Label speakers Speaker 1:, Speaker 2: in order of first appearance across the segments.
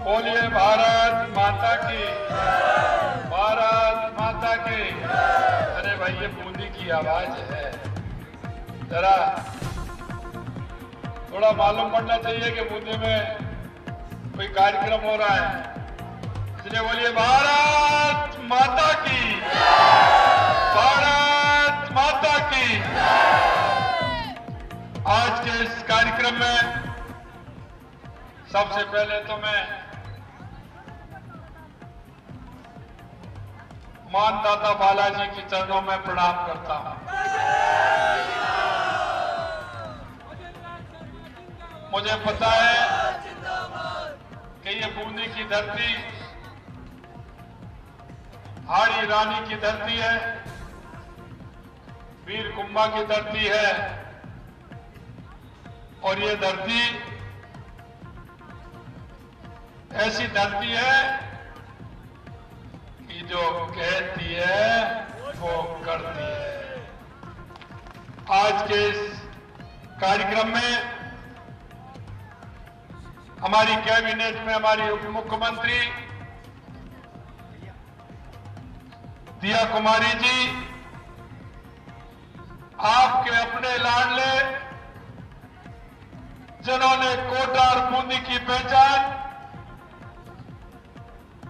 Speaker 1: बोलिए भारत माता की, भारत माता की। अरे भाई ये बूंदी की आवाज है, जरा थोड़ा मालूम पड़ना चाहिए कि बूंदी में कोई कार्यक्रम हो रहा है, इसलिए बोलिए भारत माता की, भारत माता की। आज के इस कार्यक्रम में सबसे पहले तो मैं मानदाता बालाजी के चरणों में प्रणाम करता हूं। मुझे पता है कि ये बूंदी की धरती हाड़ी रानी की धरती है, वीर कुंभा की धरती है, और ये धरती ऐसी धरती है कि जो कहती है वो करती है। आज के इस कार्यक्रम में हमारी कैबिनेट में हमारी उप मुख्यमंत्री दिया कुमारी जी, आपके अपने लाडले जिन्होंने कोटा और बूंदी की पहचान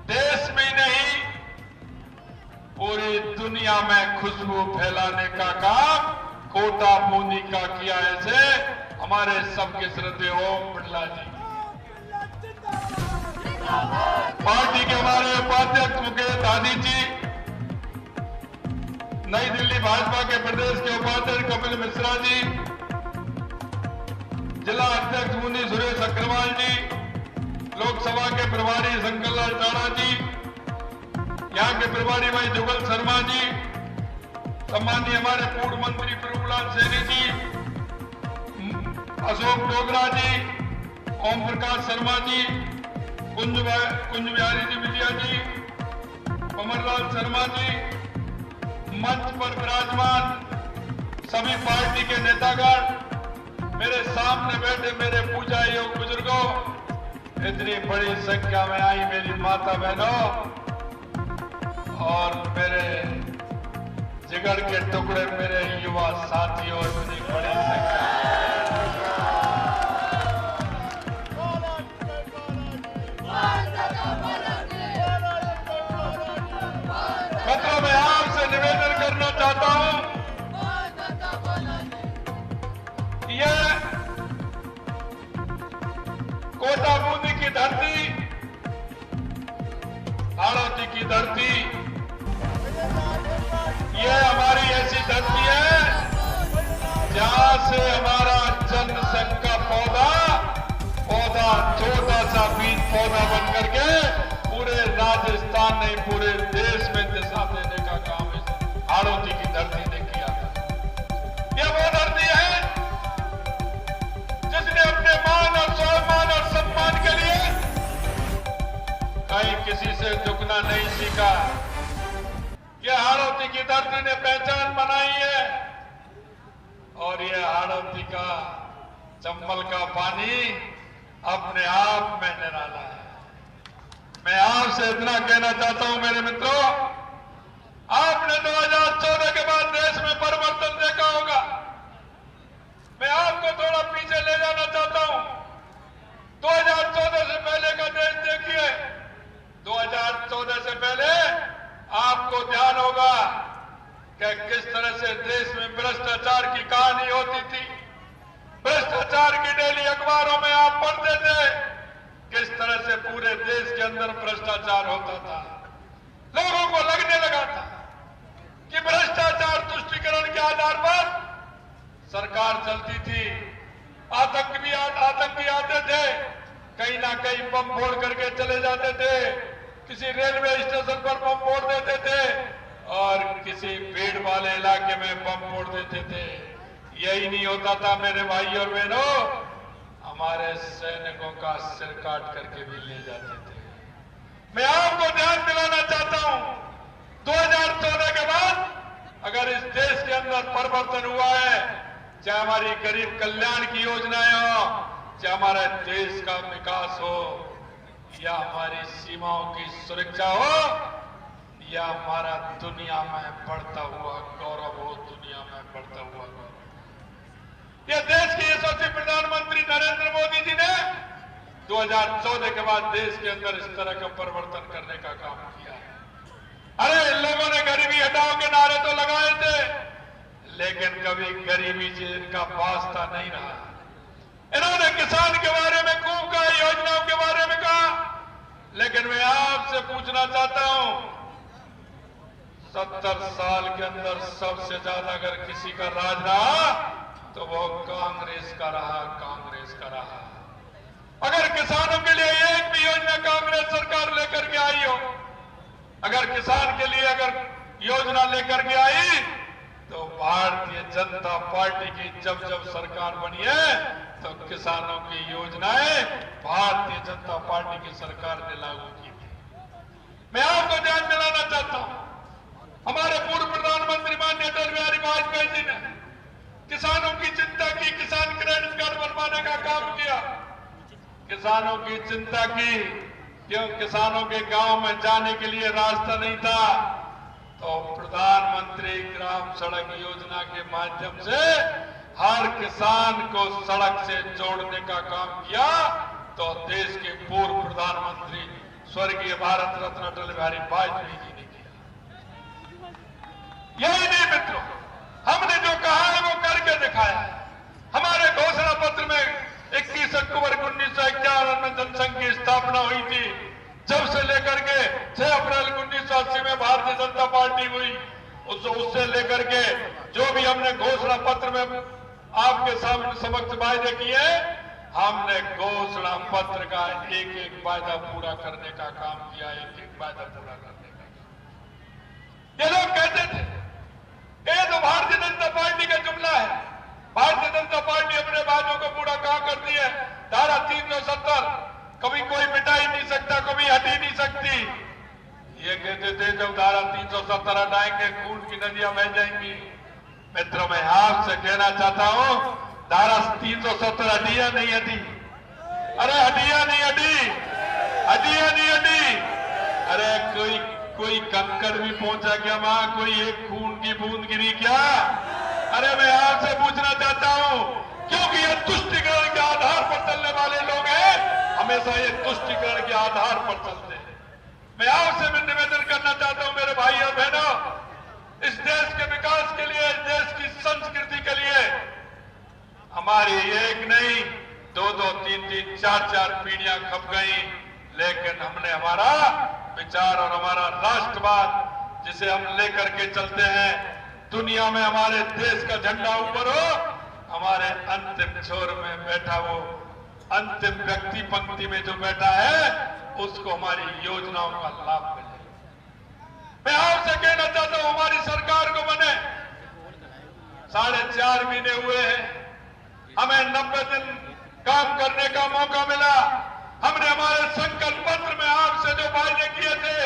Speaker 1: देश में नहीं पूरी दुनिया में खुशबू फैलाने का काम कोटा बूंदी का किया है, से हमारे सबके श्रद्धेय ओम बिरला जी, पार्टी के हमारे उपाध्यक्ष मुकेश आदि जी, नई दिल्ली भाजपा के प्रदेश के उपाध्यक्ष कपिल मिश्रा जी, जिला अध्यक्ष मुनि सुरेश अग्रवाल जी, लोकसभा के प्रभारी शंकर लाल टाणा जी, यहाँ के प्रभारी भाई जुगल शर्मा जी, सम्मानीय हमारे पूर्व मंत्री प्रभुलाल सैनी जी, अशोक डोगरा जी, ओम प्रकाश शर्मा जी, कुंज बिहारी जी विजया जी, कमललाल शर्मा जी, मंच पर विराजमान सभी पार्टी के नेतागण, मेरे सामने बैठे मेरे पूजा योग बुजुर्गों, इतनी बड़ी संख्या में आई मेरी माता बहनों और मेरे जिगर के टुकड़े मेरे युवा साथियों, इतनी बड़ी संख्या। मतलब मैं आपसे निवेदन करना चाहता हूं, यह कोटा बूंदी की धरती, हाड़ौती की धरती, यह हमारी ऐसी धरती है जहां से हमारा जनसंघ का पौधा छोटा सा बीज पौधा बन करके पूरे राजस्थान नहीं पूरे देश में दिशा देने का काम इस हाड़ौती की धरती ने किया था। यह वो धरती है जिसने अपने मान और स्वाभिमान और सम्मान के लिए कहीं किसी से झुकना नहीं सीखा। यह हाड़ौती की धरती ने पहचान बनाई है और यह हाड़ौती का चंबल का पानी अपने आप में निराला है। मैं आपसे इतना कहना चाहता हूं मेरे मित्रों, आपने 2014 के बाद देश में परिवर्तन देखा होगा। मैं आपको थोड़ा पीछे ले जाना चाहता हूं। 2014 से पहले का देश देखिए। 2014 से पहले आपको ध्यान होगा कि किस तरह से देश में भ्रष्टाचार की कहानी होती थी। भ्रष्टाचार की डेली अखबारों में आप पढ़ते थे किस तरह से पूरे देश के अंदर भ्रष्टाचार होता था। लोगों को लगने लगा था कि भ्रष्टाचार तुष्टीकरण के आधार पर सरकार चलती थी। आतंकी आते थे, कहीं ना कहीं बम फोड़ करके चले जाते थे, किसी रेलवे स्टेशन पर बम फोड़ देते थे और किसी भीड़ वाले इलाके में बम फोड़ देते थे। यही नहीं होता था मेरे भाई और बहनों, हमारे सैनिकों का सिर काट करके भी ले जाते थे। मैं आपको ध्यान दिलाना चाहता हूं, 2014 के बाद चाहे हमारी गरीब कल्याण की योजनाएं हो, चाहे हमारे देश का विकास हो, या हमारी सीमाओं की सुरक्षा हो, या हमारा दुनिया में बढ़ता हुआ गौरव हो, दुनिया में बढ़ता हुआ गौरव। यह देश के यशस्वी प्रधानमंत्री नरेंद्र मोदी जी ने 2014 के बाद देश के अंदर इस तरह का परिवर्तन करने का काम किया है। अरे इन लोगों ने गरीबी हटाओ के नारे तो लगाए थे, लेकिन कभी गरीबी से इनका वास्ता नहीं रहा। इन्होंने किसान के बारे में खूब कहा, योजनाओं के बारे में कहा, लेकिन मैं आपसे पूछना चाहता हूं, 70 साल के अंदर सबसे ज्यादा अगर किसी का राज रहा तो वो कांग्रेस का रहा, कांग्रेस का रहा। अगर किसानों के लिए एक भी योजना कांग्रेस सरकार लेकर के आई हो, अगर किसान के लिए अगर योजना लेकर के आई, तो भारतीय जनता पार्टी की जब जब सरकार बनी है तो किसानों की योजनाएं भारतीय जनता पार्टी की सरकार ने लागू की थी। मैं आपको ध्यान दिलाना चाहता हूं, हमारे पूर्व प्रधानमंत्री माननीय अटल बिहारी वाजपेयी जी ने किसानों की चिंता की, किसान क्रेडिट कार्ड बनवाने का काम किया, किसानों की चिंता की। क्यों? किसानों के गांव में जाने के लिए रास्ता नहीं था, तो प्रधानमंत्री ग्राम सड़क योजना के माध्यम से हर किसान को सड़क से जोड़ने का काम किया। तो देश के पूर्व प्रधानमंत्री स्वर्गीय भारत रत्न अटल बिहारी वाजपेयी जी ने किया। यही नहीं मित्रों, हमने जो कहा है वो करके दिखाया है। हमारे घोषणा पत्र में 21 अक्टूबर 1951 में जनसंघ की स्थापना हुई थी। जब से लेकर के 6 अप्रैल 1980 में भारतीय जनता पार्टी हुई, उससे लेकर के जो भी हमने घोषणा पत्र में आपके सामने समक्ष वायदे किए, हमने घोषणा पत्र का एक एक वायदा पूरा करने का काम किया, एक एक वायदा पूरा करने का। ये लोग कहते थे ये तो भारतीय जनता पार्टी का जुमला है, भारतीय जनता पार्टी अपने वादों को पूरा कहां करती है। धारा 370 कभी कोई मिटा ही नहीं सकता, कभी हट ही नहीं सकती। ये कहते थे जब धारा 370 हटाएंगे खून की नदियां बह जाएंगी। मित्रों, मैं आपसे कहना चाहता हूं, धारा 370 हटी या नहीं हटी? अरे हटी या नहीं हटी? हटी या नहीं हटी? अरे कोई कंकर भी पहुंचा क्या वहां? कोई एक खून की बूंद गिरी क्या? अरे मैं आपसे पूछना चाहता हूं, क्योंकि ये तुष्टिकरण के आधार पर चलने वाले लोग हैं, हमेशा ये तुष्टिकरण के आधार पर चलते हैं। मैं आपसे मैं निवेदन करना चाहता हूं मेरे भाई और बहनों, इस देश के विकास के लिए, इस देश की संस्कृति के लिए हमारी एक नहीं, 2-2, 3-3, 4-4 पीढ़ियां खप गई, लेकिन हमने हमारा विचार और हमारा राष्ट्रवाद जिसे हम लेकर के चलते हैं, दुनिया में हमारे देश का झंडा ऊपर हो, हमारे अंतिम छोर में बैठा वो अंतिम व्यक्ति पंक्ति में जो बैठा है, उसको हमारी योजनाओं का लाभ मिले। मैं आपसे कहना चाहता हूं, हमारी सरकार को बने 4.5 महीने हुए हैं, हमें 90 दिन काम करने का मौका मिला। हमने हमारे संकल्प पत्र में आपसे जो वायदे किए थे,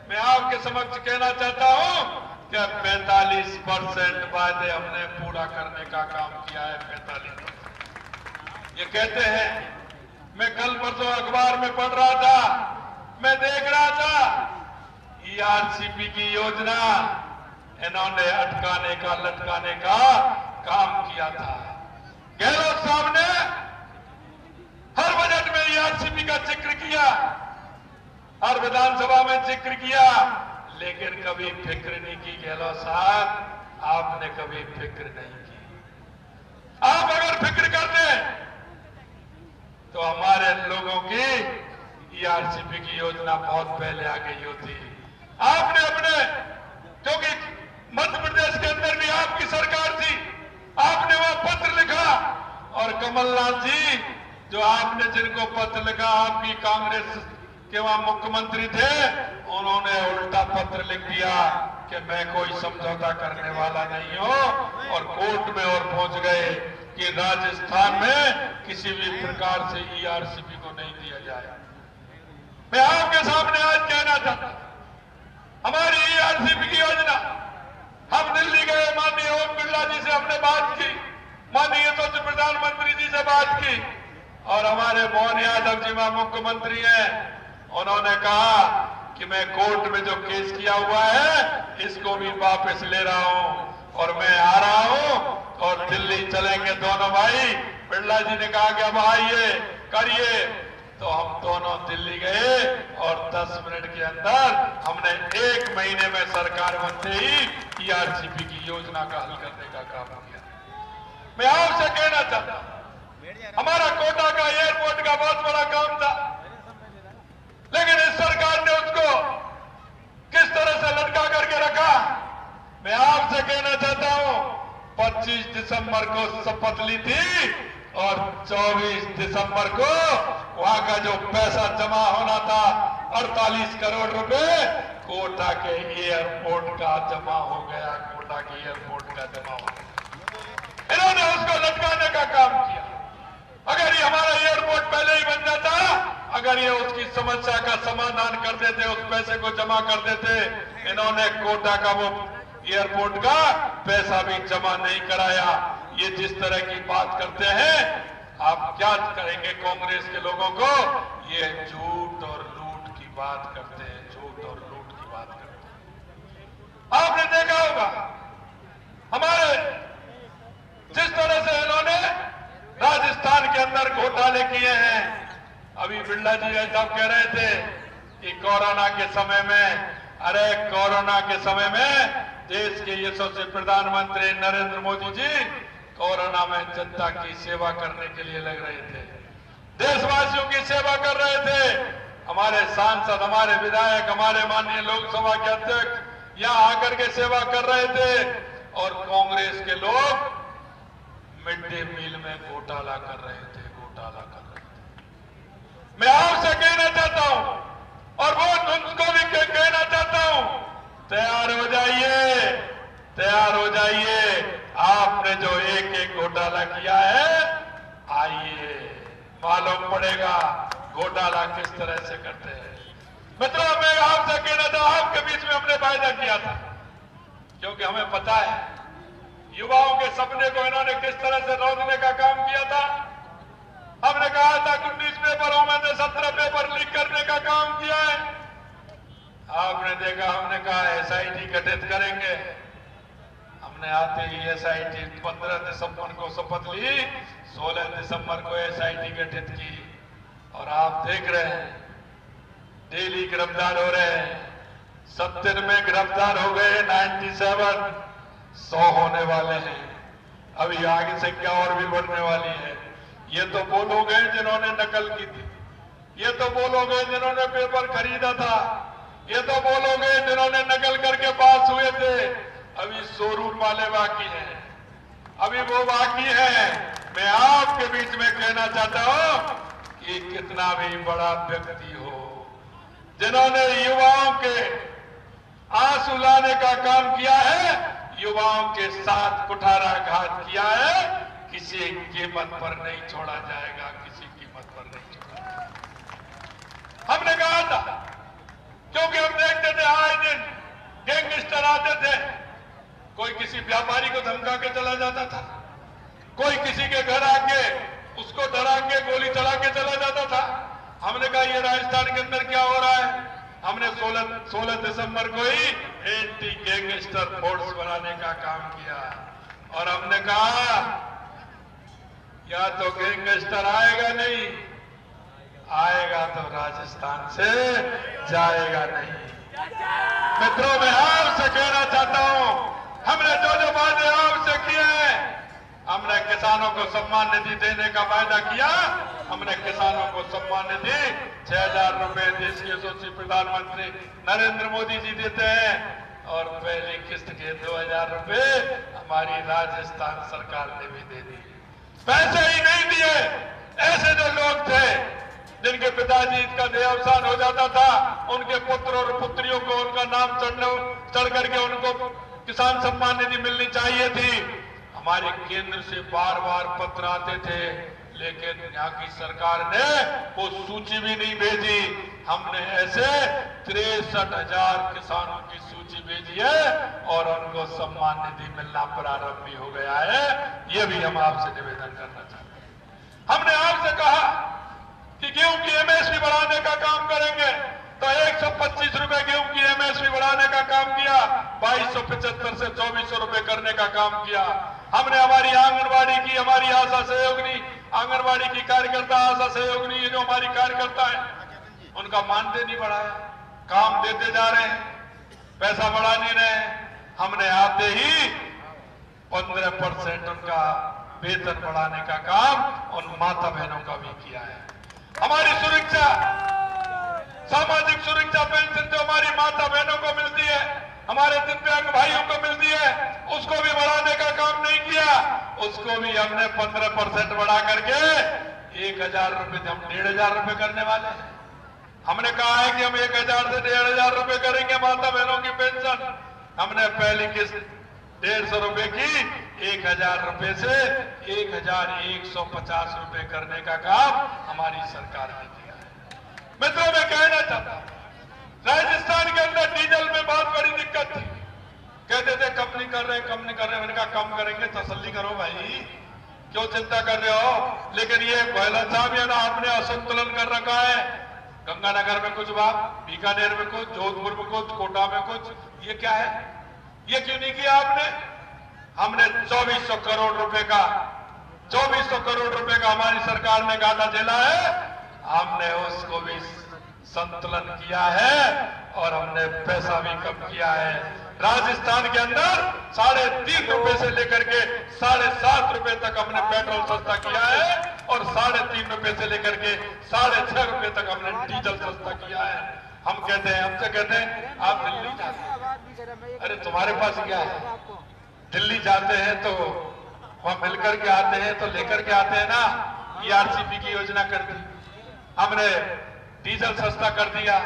Speaker 1: मैं आपके समक्ष कहना चाहता हूं कि 45% वायदे हमने पूरा करने का काम किया है। 45%। ये कहते हैं, मैं कल परसों अखबार में पढ़ रहा था, मैं देख रहा था ERCP की योजना इन्होंने अटकाने का, लटकाने का काम किया था। गहलोत साहब ने हर बजट में ERCP का जिक्र किया, हर विधानसभा में जिक्र किया, लेकिन कभी फिक्र नहीं की। गहलोत साहब, आपने कभी फिक्र नहीं की। आप अगर फिक्र करते तो हमारे लोगों की ERCP की योजना बहुत पहले आ गई होती। आपने अपने, क्योंकि मध्य प्रदेश के अंदर भी आपकी सरकार थी, आपने वहां पत्र लिखा, और कमलनाथ जी जो आपने जिनको पत्र लिखा, आपकी कांग्रेस के वहां मुख्यमंत्री थे, उन्होंने उल्टा पत्र लिख दिया कि मैं कोई समझौता करने वाला नहीं हूं, और कोर्ट में और पहुंच गए कि राजस्थान में किसी भी प्रकार से ERCP को नहीं दिया जाए। मैं आपके सामने आज कहना चाहता हूं, हमारी ERCP की योजना, हम दिल्ली गए, माननीय ओम बिरला जी से हमने बात की, माननीय प्रतिमा मुख्यमंत्री हैं, उन्होंने कहा कि मैं कोर्ट में जो केस किया हुआ है इसको भी वापस ले रहा हूं और मैं आ रहा हूं और दिल्ली चलेंगे दोनों भाई। बिरला जी ने कहा कि अब आइए करिए, तो हम दोनों दिल्ली गए और 10 मिनट के अंदर हमने 1 महीने में सरकार बनते ही ईआरसीपी की योजना का हल करने का काम किया। मैं आपसे कहना चाहता हूं, हमारा कोटा का एयरपोर्ट का बहुत बड़ा काम था, लेकिन इस सरकार ने उसको किस तरह से लटका करके रखा। मैं आपसे कहना चाहता हूं, 25 दिसंबर को शपथ ली थी और 24 दिसंबर को वहां का जो पैसा जमा होना था 48 करोड़ रुपए कोटा के एयरपोर्ट का जमा हो गया। कोटा के एयरपोर्ट का जमा हो गया, इन्होंने उसको लटकाने का काम किया। अगर ये हमारा एयरपोर्ट पहले ही बन जाता, अगर ये उसकी समस्या का समाधान कर देते, उस पैसे को जमा कर देते, इन्होंने कोटा का वो एयरपोर्ट का पैसा भी जमा नहीं कराया। ये जिस तरह की बात करते हैं, आप क्या करेंगे कांग्रेस के लोगों को? ये झूठ और लूट की बात करते हैं, झूठ और लूट की बात करते हैं। आपने देखा होगा हमारे जिस तरह से इन्होंने राजस्थान के अंदर घोटाले किए हैं। अभी बिरला जी साहब कह रहे थे कि कोरोना के समय में, अरे कोरोना के समय में देश के यशस्वी प्रधानमंत्री नरेंद्र मोदी जी कोरोना में जनता की सेवा करने के लिए लग रहे थे, देशवासियों की सेवा कर रहे थे। हमारे सांसद, हमारे विधायक, हमारे माननीय लोकसभा के अध्यक्ष यहां आकर के सेवा कर रहे थे और कांग्रेस के लोग मिड डे मील में घोटाला कर रहे थे, घोटाला कर रहे थे। मैं आपसे कहना चाहता हूं और वो उनको भी कहना चाहता हूं, तैयार हो जाइए, तैयार हो जाइए। आपने जो एक घोटाला किया है, आइए मालूम पड़ेगा घोटाला किस तरह से करते हैं। मतलब मैं आपसे कहना था, आपके बीच में हमने वायदा किया था, क्योंकि हमें पता है युवाओं के सपने को इन्होंने किस तरह से रोकने का काम किया था। हमने कहा था 19 पेपरों में से 17 पेपर लीक करने का काम किया है। आपने देखा, हमने कहा एसआईटी गठित करेंगे। हमने आते ही एसआईटी 15 दिसंबर को शपथ ली, 16 दिसंबर को एसआईटी गठित की और आप देख रहे हैं डेली गिरफ्तार हो रहे हैं। 70 में गिरफ्तार हो गए, 97, 100 होने वाले हैं। अभी आगे संख्या और भी बढ़ने वाली है। ये तो वो लोग हैं जिन्होंने नकल की थी, ये तो वो लोग हैं जिन्होंने पेपर खरीदा था, ये तो वो लोग हैं जिन्होंने नकल करके पास हुए थे। अभी शोरूम वाले बाकी हैं, अभी वो बाकी है। मैं आपके बीच में कहना चाहता हूं कि कितना भी बड़ा व्यक्ति हो, जिन्होंने युवाओं के आंसू लाने का काम किया है, युवाओं के साथ कुठाराघात किया है, किसी कीमत पर नहीं छोड़ा जाएगा, किसी कीमत पर नहीं छोड़ा जाएगा। हमने कहा था, क्योंकि हम देखते थे आए दिन गैंगस्टर आते थे, कोई किसी व्यापारी को धमका के चला जाता था, कोई किसी के घर आके उसको डरा के गोली चला के चला जाता था। हमने कहा ये राजस्थान के अंदर क्या हो रहा है। हमने 16 दिसंबर को ही एंटी गैंगस्टर फोर्स बनाने का काम किया और हमने कहा या तो गैंगस्टर आएगा नहीं, आएगा तो राजस्थान से जाएगा नहीं। मित्रों, मैं आपसे कहना चाहता हूं, हमने जो जो वादे आपसे किए हैं, हमने किसानों को सम्मान निधि देने का वायदा किया। हमने किसानों को सम्मान निधि 6,000 रुपए देश के यशस्वी प्रधानमंत्री नरेंद्र मोदी जी देते हैं और पहली किस्त के 2,000 रुपए हमारी राजस्थान सरकार ने भी दे दी। पैसे ही नहीं दिए। ऐसे जो लोग थे जिनके पिताजी का देहावसान हो जाता था, उनके पुत्र और पुत्रियों को उनका नाम चढ़ करके उनको किसान सम्मान निधि मिलनी चाहिए थी। हमारे केंद्र से बार बार पत्र आते थे, लेकिन यहाँ की सरकार ने वो सूची भी नहीं भेजी। हमने ऐसे 63,000 किसानों की सूची भेजी है और उनको सम्मान निधि मिलना प्रारंभ भी हो गया है। ये भी हम आपसे निवेदन करना चाहते हैं। हमने आपसे कहा कि गेहूं की एमएसपी बढ़ाने का काम करेंगे, तो 125 रुपए गेहूं की एमएसपी बढ़ाने का काम किया, 2275 से 2400 रुपए करने का काम किया। हमने हमारी आंगनबाड़ी की, हमारी आशा सहयोगिनी, आंगनबाड़ी की कार्यकर्ता, आशा सहयोगिनी, ये जो हमारी कार्यकर्ता है, उनका मानदेय नहीं बढ़ाया, काम देते जा रहे हैं, पैसा बढ़ा नहीं रहे हैं। हमने आते ही 15% उनका वेतन बढ़ाने का काम उन माता बहनों का भी किया है। हमारी सुरक्षा, सामाजिक सुरक्षा पेंशन जो हमारी माता बहनों को मिलती है, हमारे दिव्यांग भाइयों को मिलती है, उसको भी बढ़ाने का काम नहीं किया। उसको भी हमने 15% बढ़ा करके 1000 रुपए, हम 1500 रुपए करने वाले हैं। हमने कहा है कि हम 1000 से 1500 रुपए करेंगे माता बहनों की पेंशन। हमने पहली किस्त 150 रुपए की 1000 रुपए से 1150 रुपए करने का काम हमारी सरकार ने किया है। मित्रों, मैं कहना चाहता हूं, राजस्थान के अंदर डीजल में बहुत बड़ी दिक्कत थी। कहते थे कम नहीं कर रहे, कम नहीं कर रहे। मैंने कहा कम करेंगे, तसल्ली करो भाई, क्यों चिंता कर रहे हो। लेकिन ये गहलोत साहब ये ना आपने असंतुलन कर रखा है। गंगानगर में कुछ बात, बीकानेर में कुछ, जोधपुर में कुछ, कोटा में कुछ, ये क्या है? ये क्यों नहीं किया आपने? हमने 2400 करोड़ रुपए का, 2400 करोड़ रुपए का हमारी सरकार ने घाटा झेला है। हमने उसको भी संतुलन किया है और हमने पैसा भी कम किया है। राजस्थान के अंदर 3.5 रुपए से लेकर के 7.5 रुपए तक हमने पेट्रोल सस्ता किया है और 3.5 रुपए से लेकर के 6.5 रुपए तक हमने डीजल सस्ता किया है। हम कहते हैं, हमसे कहते हैं आप दिल्ली जाते हैं, अरे तुम्हारे पास क्या है? दिल्ली जाते हैं तो वहां मिलकर के आते हैं, तो लेकर के आते हैं ना। ईआरसीपी की योजना कर दी हमने, डीजल सस्ता कर दिया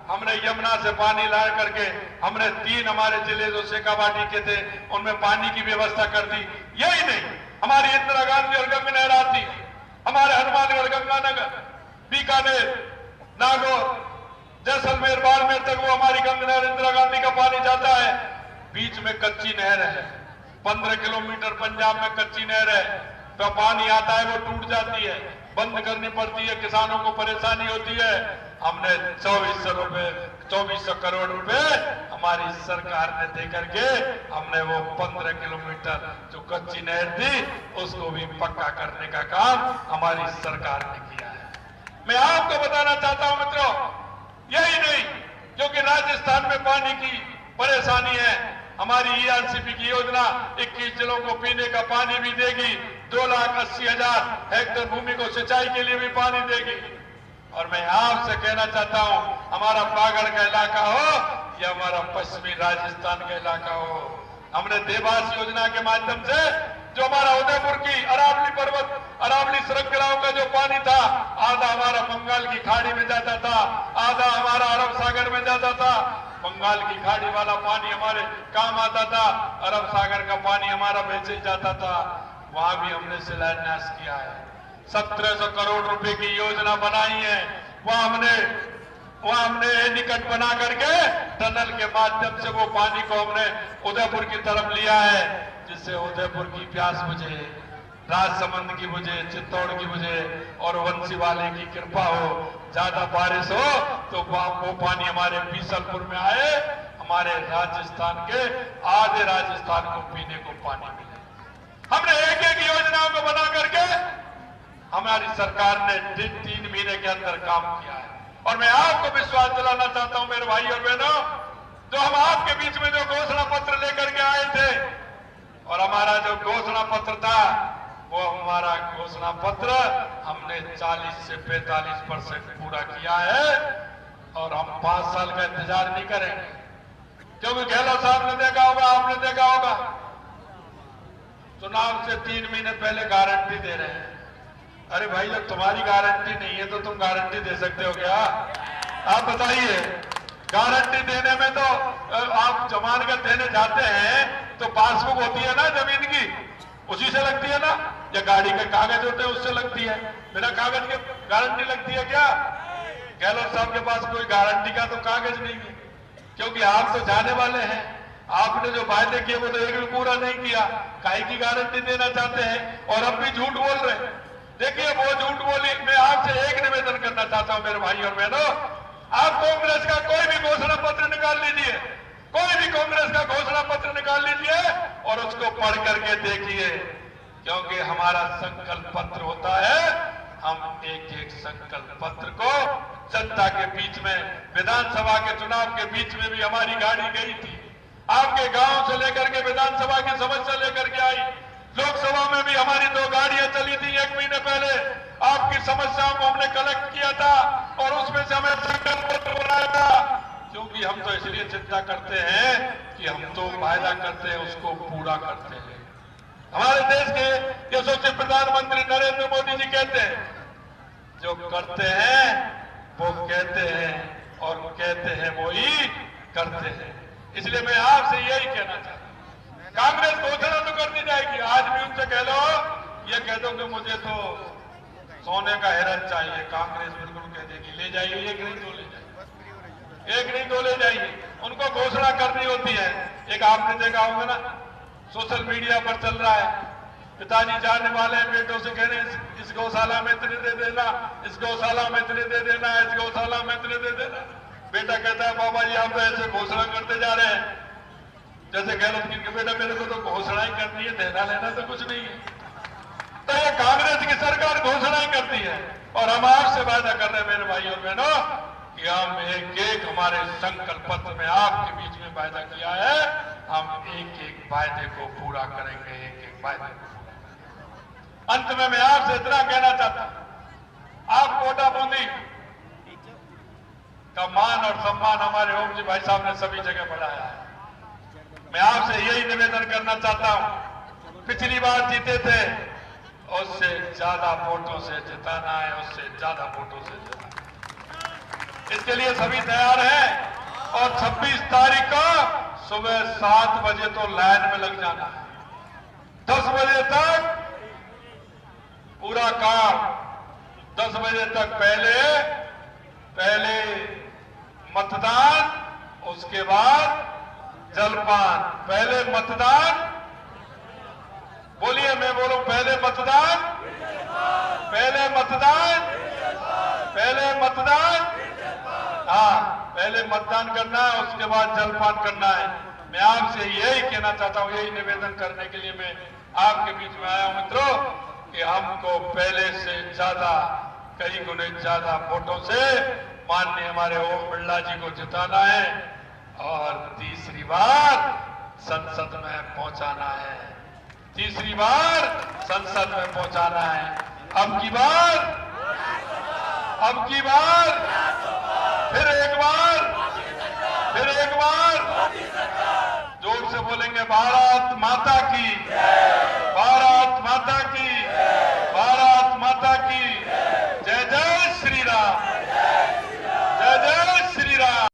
Speaker 1: हमने, यमुना से पानी ला करके हमने 3 हमारे जिले जो शेखावाटी के थे उनमें पानी की व्यवस्था कर दी। यही नहीं, हमारी इंदिरा गांधी और गंगा नहर आती, हमारे हनुमानगढ़, गंगानगर, बीकानेर, नागौर, जैसलमेर, बाड़मेर तक वो हमारी गंगा नहर, इंदिरा गांधी का पानी जाता है। बीच में कच्ची नहर है, 15 किलोमीटर पंजाब में कच्ची नहर है, तो पानी आता है वो टूट जाती है, बंद करनी पड़ती है, किसानों को परेशानी होती है। हमने 2400 करोड़ रुपए हमारी सरकार ने देकर के हमने वो 15 किलोमीटर जो कच्ची नहर थी उसको भी पक्का करने का काम हमारी सरकार ने किया है। मैं आपको बताना चाहता हूं मित्रों, यही नहीं, क्योंकि राजस्थान में पानी की परेशानी है, हमारी ईआरसीपी की योजना 21 जिलों को पीने का पानी भी देगी, 2,80,000 हेक्टेयर भूमि को सिंचाई के लिए भी पानी देगी। और मैं आपसे कहना चाहता हूं, हमारा बागड़ का इलाका हो या हमारा पश्चिमी राजस्थान का इलाका हो, हमने देवास योजना के माध्यम से जो हमारा उदयपुर की अरावली पर्वत, अरावली श्रृंखलाओं का जो पानी था, आधा हमारा बंगाल की खाड़ी में जाता था, आधा हमारा अरब सागर में जाता था। बंगाल की खाड़ी वाला पानी हमारे काम आता था, अरब सागर का पानी हमारा बेचे जाता था। वहां भी हमने शिलान्यास किया है, 1700 करोड़ रुपए की योजना बनाई है। वहां हमने निकट बना करके टनल के माध्यम से वो पानी को हमने उदयपुर की तरफ लिया है, जिससे उदयपुर की प्यास बुझे, राजसमंद की बुझे, चित्तौड़ की बुझे और वंशी वाले की कृपा हो, ज्यादा बारिश हो तो वो पानी हमारे बीसलपुर में आए, हमारे राजस्थान के आधे राजस्थान को पीने को पानी मिले। हमने एक योजनाओं को बना करके हमारी सरकार ने 3 महीने के अंदर काम किया है। और मैं आपको विश्वास दिलाना चाहता हूं मेरे भाई और बहनों, जो हम आपके बीच में जो घोषणा पत्र लेकर के आए थे, और हमारा जो घोषणा पत्र था वो हमारा घोषणा पत्र हमने 40 से 45% पूरा किया है। और हम 5 साल का इंतजार नहीं करेंगे, क्योंकि गहलोत साहब ने देखा होगा, आपने देखा होगा, चुनाव से 3 महीने पहले गारंटी दे रहे हैं। अरे भाई, जब तुम्हारी गारंटी नहीं है तो तुम गारंटी दे सकते हो क्या? आप बताइए, गारंटी देने में तो आप जमानत देने जाते हैं तो पासबुक होती है ना जमीन की, उसी से लगती है ना, या गाड़ी के कागज होते हैं उससे लगती है, बिना कागज के गारंटी लगती है क्या? गहलोत साहब के पास कोई गारंटी का तो कागज नहीं है, क्योंकि आप तो जाने वाले हैं, आपने जो वायदे किए वो तो एक भी पूरा नहीं किया, काहे की गारंटी देना चाहते हैं? और अब भी झूठ बोल रहे हैं। देखिए वो झूठ बोली। मैं आपसे एक निवेदन करना चाहता हूं मेरे भाई और बहनों, आप कांग्रेस का कोई भी घोषणा पत्र निकाल लीजिए, कोई भी कांग्रेस का घोषणा पत्र निकाल लीजिए और उसको पढ़ करके देखिए, क्योंकि हमारा संकल्प पत्र होता है, हम एक एक संकल्प पत्र को जनता के बीच में, विधानसभा के चुनाव के बीच में भी हमारी गाड़ी गई थी, आपके गांव से लेकर के विधानसभा की समस्या लेकर के आई, लोकसभा में भी हमारी 2 गाड़ियां चली थी 1 महीने पहले, आपकी समस्याओं को हमने कलेक्ट किया था और उसमें से हमें संकल्प पत्र बनाया था। क्योंकि हम तो इसलिए चिंता करते हैं कि हम तो वायदा करते हैं उसको पूरा करते हैं। हमारे देश के यशस्वी प्रधानमंत्री नरेंद्र मोदी जी कहते हैं, जो करते हैं वो कहते हैं और कहते हैं वो ही करते हैं। इसलिए मैं आपसे यही कहना चाहता हूं, कांग्रेस घोषणा तो करती जाएगी, आज भी उनसे कह लो, ये कह दो कि मुझे तो सोने का हिरन चाहिए, कांग्रेस बिल्कुल कह देगी ले जाइए, एक नहीं तो ले जाइए, एक नहीं तो ले जाइए। उनको घोषणा करनी होती है। एक आपने देखा होगा ना, सोशल मीडिया पर चल रहा है, पिताजी जाने वाले हैं, बेटों से कह रहे हैं इस गौशाला में इतने दे देना, इस गौशाला में इतने दे देना, इस गौशाला में इतने दे देना। बेटा कहता है बाबा जी आप तो ऐसे घोषणा करते जा रहे हैं जैसे गहलोत की, बेटा मेरे को तो घोषणा ही करनी है, देना लेना तो कुछ नहीं है। तो ये कांग्रेस की सरकार घोषणा ही करती है और हम आपसे वायदा कर रहे हैं मेरे भाई और बहनों कि हम एक एक हमारे संकल्प पत्र में आपके बीच में वायदा किया है, हम एक एक वायदे को पूरा करेंगे, एक एक वायदे को पूरा करेंगे। अंत में मैं आपसे इतना कहना चाहता हूं, आप कोटा बूंदी का मान और सम्मान हमारे ओम जी भाई साहब ने सभी जगह बढ़ाया है। मैं आपसे यही निवेदन करना चाहता हूं, पिछली बार जीते थे उससे ज्यादा वोटों से जिताना है, उससे ज्यादा वोटों से जिताना है। इसके लिए सभी तैयार हैं और 26 तारीख को सुबह 7 बजे तो लाइन में लग जाना है, 10 बजे तक पूरा काम, 10 बजे तक पहले मतदान, उसके बाद जलपान। पहले मतदान, बोलिए, मैं बोलूं पहले मतदान, पहले मतदान, पहले मतदान, हाँ पहले मतदान करना है, उसके बाद जलपान करना है। मैं आपसे यही कहना चाहता हूं, यही निवेदन करने के लिए मैं आपके बीच में आया हूं मित्रों, कि हमको पहले से ज्यादा, कई गुने ज्यादा वोटों से माननीय हमारे ओम बिरला जी को जिताना है और तीसरी बार संसद में पहुंचाना है, तीसरी बार संसद में पहुंचाना है। अब की बार फिर एक बार